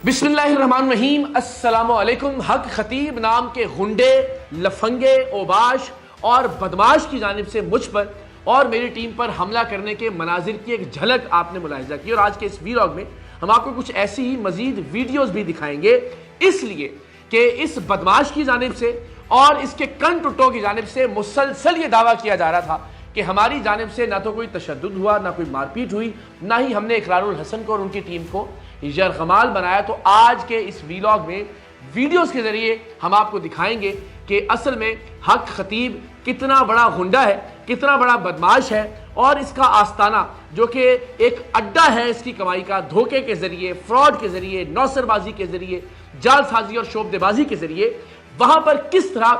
बिस्मिल्लाहिर्रहमानिर्रहीम। अस्सलामुअलैकुम। हक खतीब नाम के गुंडे, लफंगे, ओबाश और बदमाश की जानिब से मुझ पर और मेरी टीम पर हमला करने के मनाजिर की एक झलक आपने मुलाहिजा की और आज के इस वीलॉग में हम आपको कुछ ऐसी ही मजीद वीडियोस भी दिखाएंगे, इसलिए कि इस बदमाश की जानिब से और इसके कंटुटों की जानिब से मुसलसल ये दावा किया जा रहा था कि हमारी जानिब से ना तो कोई तशद्दुद हुआ, ना कोई मारपीट हुई, ना ही हमने इकरारुल हसन को और उनकी टीम को यरगमाल बनाया। तो आज के इस वीलॉग में वीडियोस के जरिए हम आपको दिखाएंगे कि असल में हक खतीब कितना बड़ा गुंडा है, कितना बड़ा बदमाश है और इसका आस्ताना जो कि एक अड्डा है इसकी कमाई का, धोखे के जरिए, फ्रॉड के जरिए, नौसरबाजी के जरिए, जालसाजी और शोबदेबाजी के जरिए वहां पर किस तरह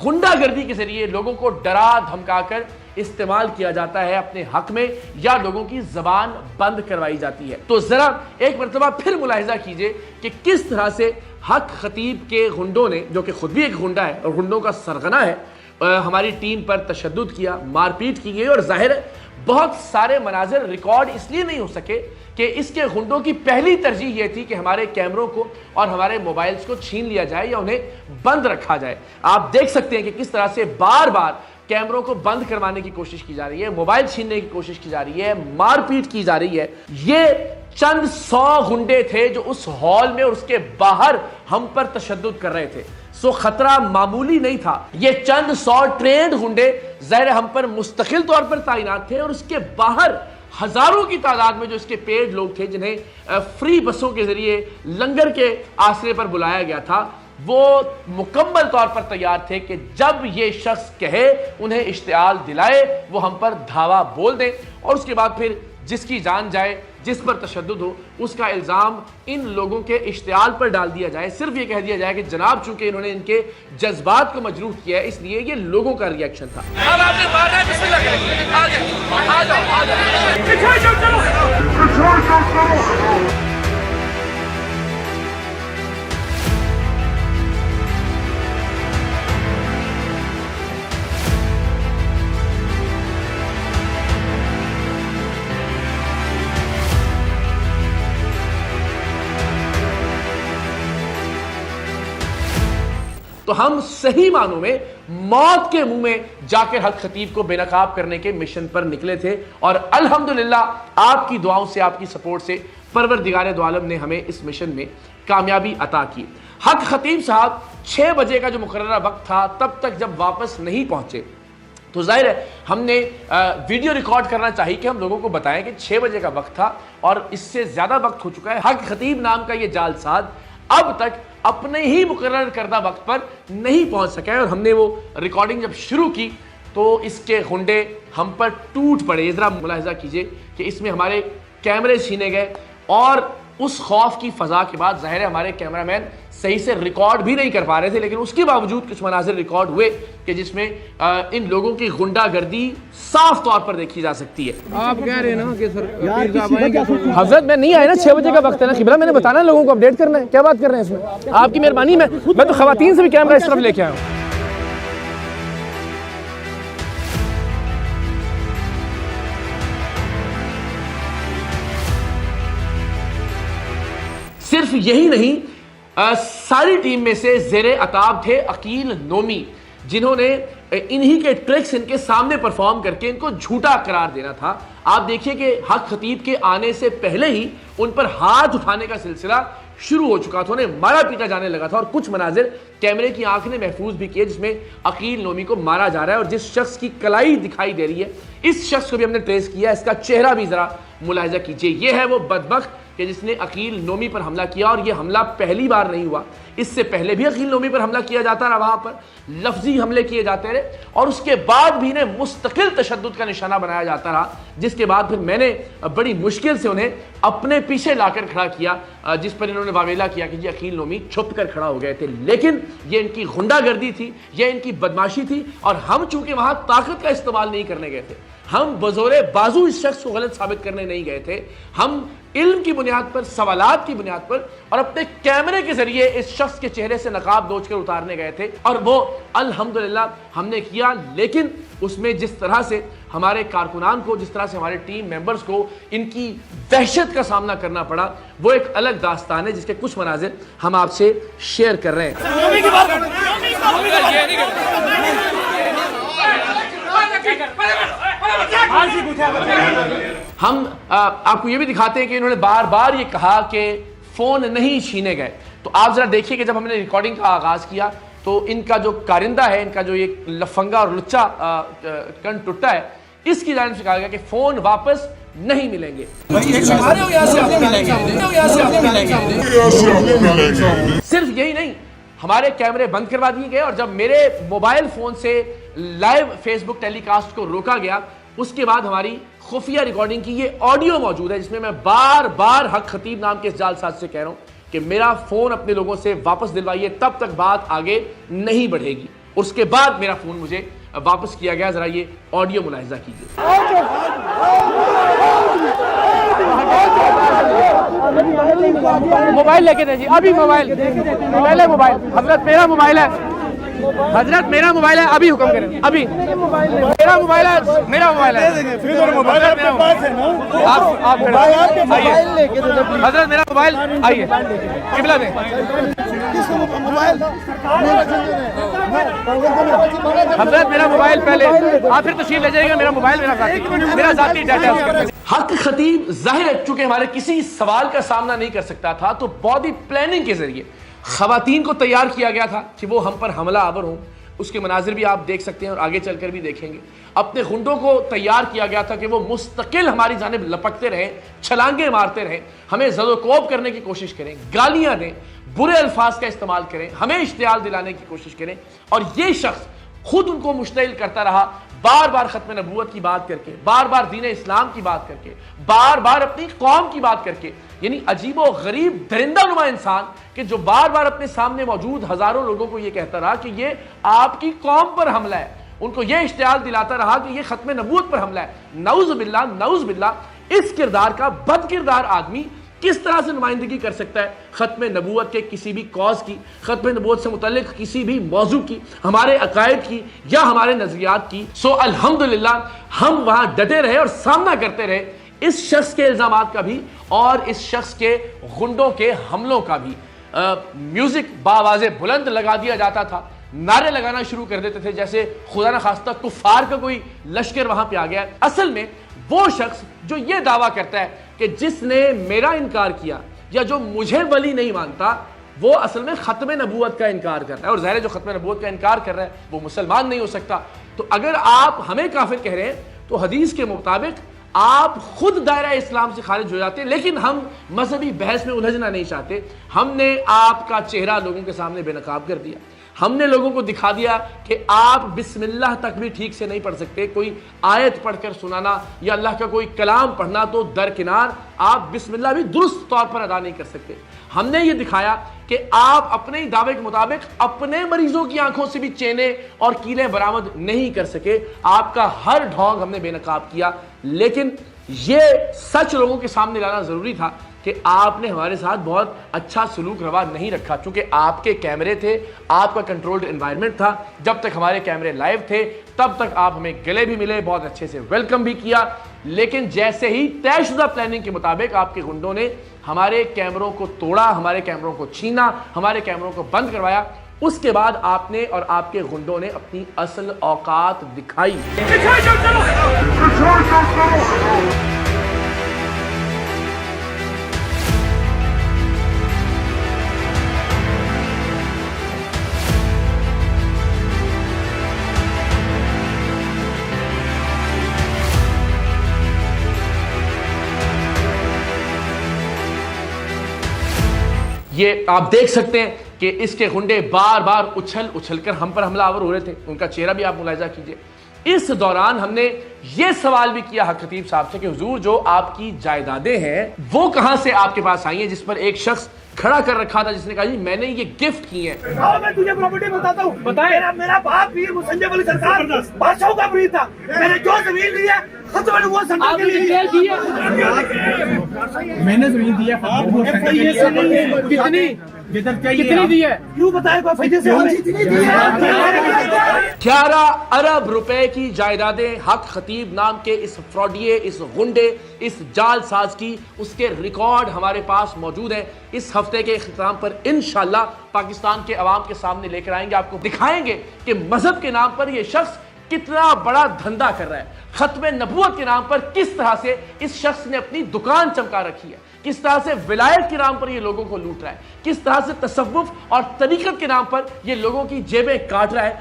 गुंडागर्दी के जरिए लोगों को डरा धमकाकर इस्तेमाल किया जाता है अपने हक में या लोगों की जबान बंद करवाई जाती है। तो जरा एक मरतबा फिर मुलाहिजा कीजिए कि किस तरह से हक खतीब के गुंडों ने, जो कि खुद भी एक गुंडा है और गुंडों का सरगना है, हमारी टीम पर तशद्दुद किया, मारपीट की गई और जाहिर है बहुत सारे मनाजिर रिकॉर्ड इसलिए नहीं हो सके कि इसके गुंडों की पहली तरजीह यह थी कि हमारे कैमरों को और हमारे मोबाइल्स को छीन लिया जाए या उन्हें बंद रखा जाए। आप देख सकते हैं कि किस तरह से बार बार कैमरों को बंद करवाने की कोशिश की जा रही है, मोबाइल छीनने की कोशिश की जा रही है, मारपीट की जा रही है। ये चंद 100 गुंडे थे जो उस हॉल में और उसके बाहर हम पर तशद्दुद कर रहे थे। सो खतरा मामूली नहीं था। ये चंद 100 ट्रेंड गुंडे ज़ाहिर हम पर मुस्तकिल तौर पर तैनात थे और उसके बाहर हजारों की तादाद में जो इसके पेड लोग थे जिन्हें फ्री बसों के जरिए लंगर के आसरे पर बुलाया गया था, वो मुकम्मल तौर पर तैयार थे कि जब ये शख्स कहे उन्हें इश्तियाल दिलाए वो हम पर धावा बोल दें और उसके बाद फिर जिसकी जान जाए, जिस पर तशद्दुद हो, उसका इल्ज़ाम इन लोगों के इश्तियाल पर डाल दिया जाए। सिर्फ ये कह दिया जाए कि जनाब चूंकि इन्होंने इनके जज्बात को मजरूह किया है इसलिए ये लोगों का रिएक्शन था। अब आपने मारना है, बिस्मिल्लाह करें। आ जाओ। तो हम सही मानों में मौत के मुंह में जाकर हक खतीब को बेनकाब करने के मिशन पर निकले थे और अल्हम्दुलिल्लाह आपकी दुआओं से, आपकी सपोर्ट से परवरदिगार दो आलम ने हमें इस मिशन में कामयाबी अता की। हक खतीब साहब 6 बजे का जो मुकर्ररा वक्त था तब तक जब वापस नहीं पहुंचे तो जाहिर है हमने वीडियो रिकॉर्ड करना चाहिए कि हम लोगों को बताएं कि 6 बजे का वक्त था और इससे ज्यादा वक्त हो चुका है। हक खतीब नाम का ये जालसाज अब तक अपने ही मुकर्रर करदा वक्त पर नहीं पहुंच सका है और हमने वो रिकॉर्डिंग जब शुरू की तो इसके गुंडे हम पर टूट पड़े। जरा मुलाहिजा कीजिए कि इसमें हमारे कैमरे छीने गए और उस खौफ की फजा के बाद जाहिर है हमारे कैमरामैन सही से रिकॉर्ड भी नहीं कर पा रहे थे, लेकिन उसके बावजूद कुछ मनाजिर रिकॉर्ड हुए कि जिसमें इन लोगों की गुंडागर्दी साफ तौर पर देखी जा सकती है। आप कह रहे हैं ना कि सर हजरत मैं नहीं आया ना, 6 बजे का वक्त है ना खिबला, मैंने बताना लोगों को अपडेट करना है। क्या बात कर रहे हैं इसमें? आपकी मेहरबानी। मैं तो खवातीन से भी कैमरा इस तरफ लेके आया हूँ। सिर्फ यही नहीं, सारी टीम में से ज़ेरे अताब थे अकील नोमी, जिन्होंने इन्हीं के ट्रिक्स इनके सामने परफॉर्म करके इनको झूठा करार देना था। आप देखिए कि हक खतीब के आने से पहले ही उन पर हाथ उठाने का सिलसिला शुरू हो चुका था, उन्हें मारा पीटा जाने लगा था और कुछ मनाजिर कैमरे की आंख ने महफूज भी किए जिसमें अकील नोमी को मारा जा रहा है और जिस शख्स की कलाई दिखाई दे रही है इस शख्स को भी हमने ट्रेस किया। इसका चेहरा भी जरा मुलाहिजा कीजिए। यह है वो बदबख्त कि जिसने अकील नोमी पर हमला किया और यह हमला पहली बार नहीं हुआ, इससे पहले भी अकील नोमी पर हमला किया जाता रहा, वहां पर लफ्जी हमले किए जाते रहे और उसके बाद भी इन्हें मुस्तकिल तशद्दुद का निशाना बनाया जाता रहा, जिसके बाद फिर मैंने बड़ी मुश्किल से उन्हें अपने पीछे लाकर खड़ा किया, जिस पर इन्होंने वावेला किया कि जी अकील नोमी छुप कर खड़ा हो गए थे। लेकिन ये इनकी गुंडागर्दी थी, यह इनकी बदमाशी थी और हम चूंकि वहां ताकत का इस्तेमाल नहीं करने गए थे, हम बजोरे बाजू इस शख्स को गलत साबित करने नहीं गए थे, हम इल्म की बुनियाद पर, सवालात की बुनियाद पर और अपने कैमरे के जरिए इस शख्स के चेहरे से नकाब दोच कर उतारने गए थे और वो अल्हम्दुलिल्लाह हमने किया। लेकिन उसमें जिस तरह से हमारे कारकुनान को, जिस तरह से हमारे टीम मेंबर्स को इनकी दहशत का सामना करना पड़ा, वो एक अलग दास्तान है जिसके कुछ मनाजिर हम आपसे शेयर कर रहे हैं। हम आपको ये भी दिखाते हैं कि इन्होंने बार बार ये कहा कि फोन नहीं छीने गए। तो आप जरा देखिए कि जब हमने रिकॉर्डिंग का आगाज किया तो इनका जो कारिंदा है, इनका जो ये लफंगा और लुच्चा कण टुट्टा है, इसकी जानिब से कहा गया कि फोन वापस नहीं मिलेंगे। सिर्फ यही नहीं, हमारे कैमरे बंद करवा दिए गए और जब मेरे मोबाइल फोन से लाइव फेसबुक टेलीकास्ट को रोका गया, उसके बाद हमारी खुफिया रिकॉर्डिंग की ये ऑडियो मौजूद है जिसमें मैं बार बार हक खतीब नाम के इस जालसाज से कह रहा हूं कि मेरा फोन अपने लोगों से वापस दिलवाइए, तब तक बात आगे नहीं बढ़ेगी। उसके बाद मेरा फोन मुझे वापस किया गया। जरा ये ऑडियो मुलाहिजा कीजिए। मोबाइल लेके दे जी, अभी मोबाइल पहले मोबाइल। हजरत मेरा मोबाइल है, हजरत मेरा मोबाइल है, अभी हुक्म करें। अभी मेरा मोबाइल है, मेरा मोबाइल है। आप हजरत मेरा मोबाइल आइए, किबला दें। हजरत मेरा मोबाइल पहले, आप फिर तशरीफ ले जाइएगा। मेरा मोबाइल मेरा जाती डाटा है। हक खतीब जाहिर है चूंकि हमारे किसी सवाल का सामना नहीं कर सकता था, तो बॉडी प्लानिंग के जरिए खवातीन को तैयार किया गया था कि वो हम पर हमला आवर हों। उसके मनाजिर भी आप देख सकते हैं और आगे चलकर भी देखेंगे। अपने गुंडों को तैयार किया गया था कि वो मुस्तकिल हमारी जानिब लपकते रहें, छलांगे मारते रहें, हमें ज़दोकोब करने की कोशिश करें, गालियां दें, बुरे अल्फाज का इस्तेमाल करें, हमें इश्तियाल दिलाने की कोशिश करें। और ये शख्स खुद उनको मुश्तइल करता रहा, बार बार खत्म नबूवत की बात करके, बार बार दीन इस्लाम की बात करके, बार बार अपनी कौम की बात करके। यानी अजीबो गरीब दरिंदा नुमा इंसान कि जो बार बार अपने सामने मौजूद हजारों लोगों को यह कहता रहा कि ये आपकी कौम पर हमला है, उनको यह इश्तियाल दिलाता रहा कि यह खत्म नबूवत पर हमला है। नऊज़ बिल्लाह, इस किरदार का बद किरदार आदमी किस तरह से नुमाइंदगी कर सकता है खत्म नबूवत के किसी भी कॉज की, खत्म नबूवत से मुतल्लिक किसी भी मौजू की, हमारे अकायद की या हमारे नजरियात की। सो अल्हम्दुलिल्लाह हम वहां डटे रहे और सामना करते रहे इस शख्स के इल्जामात का भी और इस शख्स के गुंडों के हमलों का भी। म्यूजिक बावाज़े बुलंद लगा दिया जाता था, नारे लगाना शुरू कर देते थे जैसे खुदा न खास्ता कुफार का कोई लश्कर वहां पे आ गया। असल में वो शख्स जो ये दावा करता है कि जिसने मेरा इनकार किया या जो मुझे वली नहीं मानता, वो असल में खत्म नबूवत का इनकार कर रहा है। और ज़ाहिर है जो खत्म नबूवत का इनकार कर रहा है वो मुसलमान नहीं हो सकता। तो अगर आप हमें काफिर कह रहे हैं तो हदीस के मुताबिक आप खुद दायरा इस्लाम से खारिज हो जाते। लेकिन हम मजहबी बहस में उलझना नहीं चाहते। हमने आपका चेहरा लोगों के सामने बेनकाब कर दिया। हमने लोगों को दिखा दिया कि आप बिस्मिल्लाह तक भी ठीक से नहीं पढ़ सकते। कोई आयत पढ़कर सुनाना या अल्लाह का कोई कलाम पढ़ना तो दरकिनार, आप बिस्मिल्लाह भी दुरुस्त तौर पर अदा नहीं कर सकते। हमने ये दिखाया कि आप अपने ही दावे के मुताबिक अपने मरीजों की आंखों से भी चेने और कीलें बरामद नहीं कर सके। आपका हर ढोंग हमने बेनकाब किया। लेकिन ये सच लोगों के सामने लाना जरूरी था कि आपने हमारे साथ बहुत अच्छा सलूक रवा नहीं रखा। चूंकि आपके कैमरे थे, आपका कंट्रोल्ड एनवायरनमेंट था, जब तक हमारे कैमरे लाइव थे तब तक आप हमें गले भी मिले, बहुत अच्छे से वेलकम भी किया। लेकिन जैसे ही तयशुदा प्लानिंग के मुताबिक आपके गुंडों ने हमारे कैमरों को तोड़ा, हमारे कैमरों को छीना, हमारे कैमरों को बंद करवाया, उसके बाद आपने और आपके गुंडों ने अपनी असल औकात दिखाई। ये आप देख सकते हैं कि इसके गुंडे बार बार उछल कर हम पर हमलावर हो रहे थे। उनका चेहरा भी आप मुलाहिजा कीजिए। इस दौरान हमने ये सवाल भी किया हक खतीब साहब से कि हुजूर जो आपकी जायदादें हैं वो कहां से आपके पास आई हैं, जिस पर एक शख्स खड़ा कर रखा था जिसने कहा जी मैंने ये गिफ्ट की है। मैं तुझे प्रॉपर्टी बताता हूँ। मेरा बाप पीर मुसंजब अली सरकार बादशाहों का पीर था। मैंने जो जमीन ली है सबसे बड़ी वो सेंटर के लिए डिटेल दी है मैंने तो नहीं दिया कितनी कितनी दी है क्यों बताएगा फायदे से हम जितनी दी है 11 अरब रुपए की जायदादें हक खतीब नाम के इस फ्रॉडिये, इस गुंडे, इस जालसाज की, उसके रिकॉर्ड हमारे पास मौजूद है। इस हफ्ते के इख्तिताम पर इंशाल्लाह पाकिस्तान के अवाम के सामने लेकर आएंगे, आपको दिखाएंगे कि मजहब के नाम पर यह शख्स कितना बड़ा धंधा कर रहा है। खत्म नबूवत के नाम पर किस तरह से इस शख्स ने अपनी दुकान चमका रखी है, किस तरह से विलायत के नाम पर ये लोगों को लूट रहा है, किस तरह से तसव्वुफ और तरीकत के नाम पर ये लोगों की जेबें काट रहा है।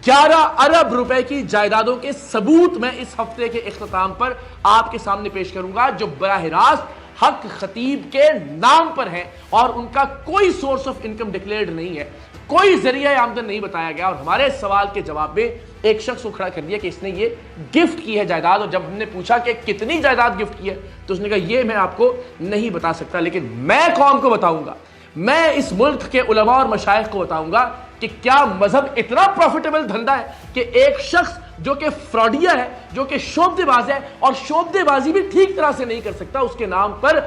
11 अरब रुपए की जायदादों के सबूत मैं इस हफ्ते के इख्तिताम पर आपके सामने पेश करूंगा, जो बराह रास्त हक खतीब के नाम पर है और उनका कोई सोर्स ऑफ इनकम डिक्लेयर्ड नहीं है, कोई जरिया आमदन नहीं बताया गया। और हमारे सवाल के जवाब में एक शख्स को खड़ा कर दिया कि इसने ये गिफ्ट की है जायदाद, और जब हमने पूछा कि कितनी जायदाद गिफ्ट की है तो उसने कहा ये मैं आपको नहीं बता सकता, लेकिन मैं कौम को बताऊंगा, मैं इस मुल्क के उलमा और मशाइख को बताऊंगा कि क्या मजहब इतना प्रॉफिटेबल धंधा है कि एक शख्स जो कि फ्रॉडिया है, जो कि शोबदेबाज है और शोबदेबाजी भी ठीक तरह से नहीं कर सकता, उसके नाम पर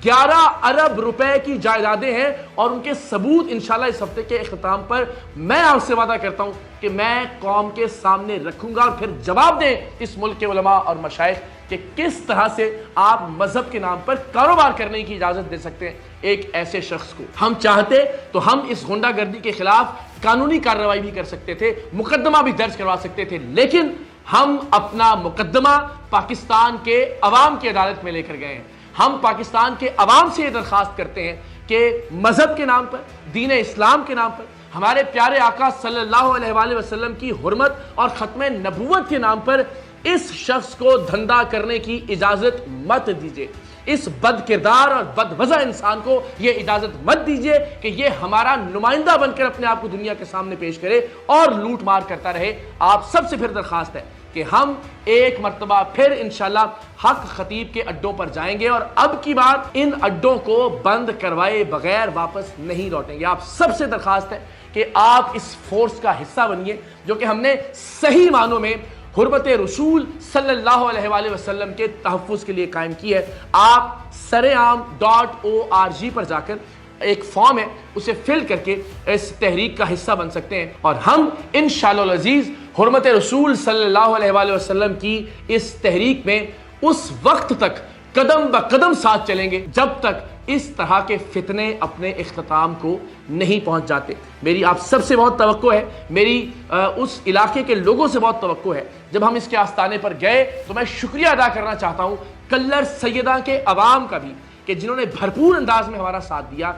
11 अरब रुपए की जायदादें हैं। और उनके सबूत इंशाल्लाह इस हफ्ते के इख्तिताम पर मैं आपसे वादा करता हूं कि मैं कौम के सामने रखूंगा और फिर जवाब दें इस मुल्क के उलमा और मशाइख कि किस तरह से आप मजहब के नाम पर कारोबार करने की इजाजत दे सकते हैं एक ऐसे शख्स को। हम चाहते तो हम इस गुंडागर्दी के खिलाफ कानूनी कार्रवाई भी कर सकते थे, मुकदमा भी दर्ज करवा सकते थे, लेकिन हम अपना मुकदमा पाकिस्तान के अवाम की अदालत में लेकर गए हैं। हम पाकिस्तान के अवाम से यह दरखास्त करते हैं कि मजहब के नाम पर, दीन इस्लाम के नाम पर, हमारे प्यारे आका सल्लल्लाहु अलैहि वसल्लम की हुर्मत और खत्म नबूवत के नाम पर इस शख्स को धंधा करने की इजाजत मत दीजिए। इस बद किरदार और बदवजह इंसान को यह इजाजत मत दीजिए कि यह हमारा नुमाइंदा बनकर अपने आप को दुनिया के सामने पेश करे और लूट मार करता रहे। आप सबसे फिर दरखास्त है कि हम एक मर्तबा फिर इंशाल्लाह हक खतीब के अड्डों पर जाएंगे और अब की बात इन अड्डों को बंद करवाए बगैर वापस नहीं लौटेंगे। आप सबसे दरखास्त है कि आप इस फोर्स का हिस्सा बनिए जो कि हमने सही मानों में हुर्मत रसूल सल्लल्लाहु अलैहि वसल्लम के तहफ़्फ़ुज़ के लिए कायम की है। आप saream.org पर जाकर एक फॉर्म है उसे फिल करके इस तहरीक का हिस्सा बन सकते हैं और हम इंशाअल्लाह अज़ीज़ हुर्मत रसूल सल्लल्लाहु अलैहि वसल्लम की इस तहरीक में उस वक्त तक कदम ब कदम साथ चलेंगे जब तक इस तरह के फितने अपने इख्तिताम को नहीं पहुंच जाते। मेरी आप सबसे बहुत तवक्को है, मेरी उस इलाके के लोगों से बहुत तवक्को है। जब हम इसके आस्ताने पर गए तो मैं शुक्रिया अदा करना चाहता हूं कल्लर सैयदा के अवाम का भी कि जिन्होंने भरपूर अंदाज में हमारा साथ दिया।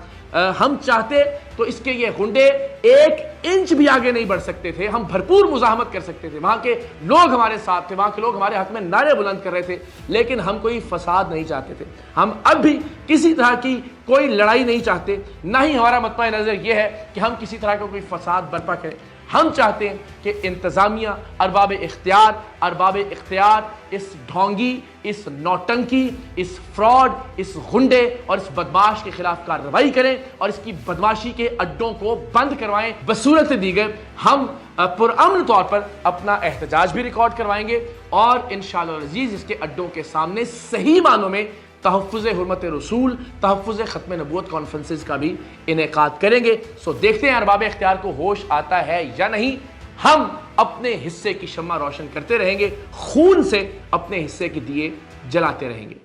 हम चाहते तो इसके ये गुंडे 1 इंच भी आगे नहीं बढ़ सकते थे, हम भरपूर मुजाहमत कर सकते थे, वहां के लोग हमारे साथ थे, वहां के लोग हमारे हक में नारे बुलंद कर रहे थे, लेकिन हम कोई फसाद नहीं चाहते थे। हम अब भी किसी तरह की कोई लड़ाई नहीं चाहते, ना ही हमारा मतबा नजर यह है कि हम किसी तरह का कोई फसाद बर्पा करें। हम चाहते हैं कि इंतजामिया, अरबाब इख्तियार इस ढोंगी, इस नौटंकी, इस फ्रॉड, इस गुंडे और इस बदमाश के खिलाफ कार्रवाई करें और इसकी बदमाशी के अड्डों को बंद करवाएं। बसूरत दीगर हम पुरअमन तौर पर अपना एहतजाज भी रिकॉर्ड करवाएंगे और इंशाअल्लाह अज़ीज़ इसके अड्डों के सामने सही मानों में तहफ़्फ़ुज़ हुर्मत रसूल, तहफ़्फ़ुज़ ख़त्म नबूवत कॉन्फ्रेंसेस का भी इनेकाद करेंगे। सो देखते हैं अरबाब इख्तियार को होश आता है या नहीं। हम अपने हिस्से की शम्मा रोशन करते रहेंगे, खून से अपने हिस्से के दिए जलाते रहेंगे।